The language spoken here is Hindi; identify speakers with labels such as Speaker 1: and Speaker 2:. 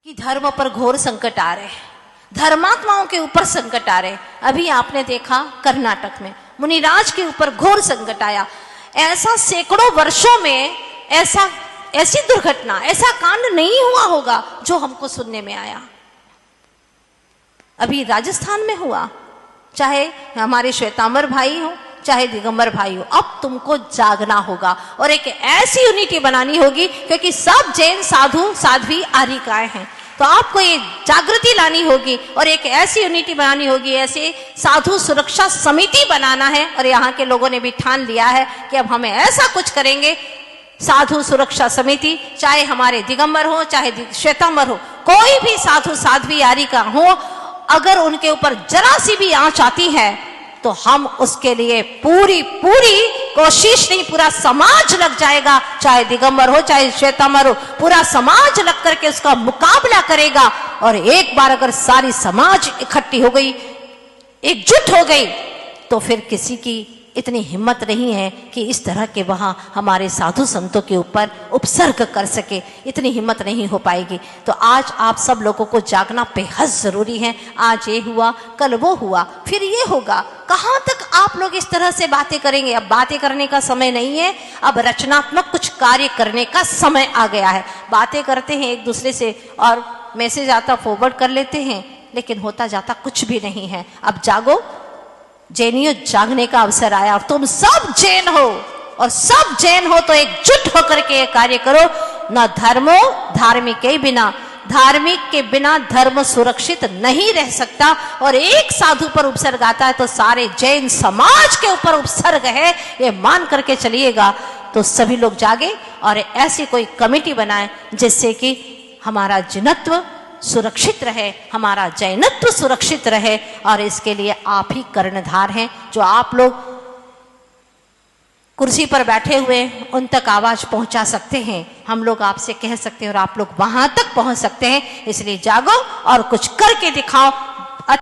Speaker 1: कि धर्म पर घोर संकट आ रहे हैं, धर्मात्माओं के ऊपर संकट आ रहे हैं। अभी आपने देखा कर्नाटक में मुनिराज के ऊपर घोर संकट आया। ऐसा सैकड़ों वर्षों में ऐसी दुर्घटना, ऐसा कांड नहीं हुआ होगा जो हमको सुनने में आया। अभी राजस्थान में हुआ, चाहे हमारे श्वेतांबर भाई हो चाहे दिगंबर भाई हो, अब तुमको जागना होगा और एक ऐसी यूनिटी बनानी होगी, क्योंकि सब जैन साधु साध्वी आर्यिकाएं हैं। तो आपको ये जागृति लानी होगी और एक ऐसी यूनिटी बनानी होगी, ऐसे साधु सुरक्षा समिति बनाना है। और यहाँ के लोगों ने भी ठान लिया है कि अब हमें ऐसा कुछ करेंगे, साधु सुरक्षा समिति, चाहे हमारे दिगंबर हो चाहे श्वेतांबर हो, कोई भी साधु साध्वी आर्यिका हो, अगर उनके ऊपर जरा सी भी आंच आती है तो हम उसके लिए पूरी कोशिश नहीं, पूरा समाज लग जाएगा, चाहे दिगंबर हो चाहे श्वेतांबर हो, पूरा समाज लग करके उसका मुकाबला करेगा। और एक बार अगर सारी समाज इकट्ठी हो गई, एकजुट हो गई, तो फिर किसी की इतनी हिम्मत नहीं है कि इस तरह के वहां हमारे साधु संतों के ऊपर उपसर्ग कर सके, इतनी हिम्मत नहीं हो पाएगी। तो आज आप सब लोगों को जागना बेहद जरूरी है। आज ये हुआ, कल वो हुआ, फिर ये होगा। कहां तक आप लोग इस तरह से बातें करेंगे? अब बातें करने का समय नहीं है, अब रचनात्मक कुछ कार्य करने का समय आ गया है। बातें करते हैं एक दूसरे से और मैसेज आता फॉरवर्ड कर लेते हैं, लेकिन होता जाता कुछ भी नहीं है। अब जागो, जैनियों, जागने का अवसर आया और तुम सब जैन हो, और सब जैन हो तो एकजुट होकर के कार्य करो। न धर्मो धार्मिक के बिना, धार्मिक के बिना धर्म सुरक्षित नहीं रह सकता। और एक साधु पर उपसर्ग आता है तो सारे जैन समाज के ऊपर उपसर्ग है, ये मान करके चलिएगा। तो सभी लोग जागे और ऐसी कोई कमेटी बनाए जिससे कि हमारा जिनत्व सुरक्षित रहे, हमारा जैनत्व सुरक्षित रहे। और इसके लिए आप ही कर्णधार हैं। जो आप लोग कुर्सी पर बैठे हुए उन तक आवाज पहुंचा सकते हैं, हम लोग आपसे कह सकते हैं और आप लोग वहां तक पहुंच सकते हैं। इसलिए जागो और कुछ करके दिखाओ।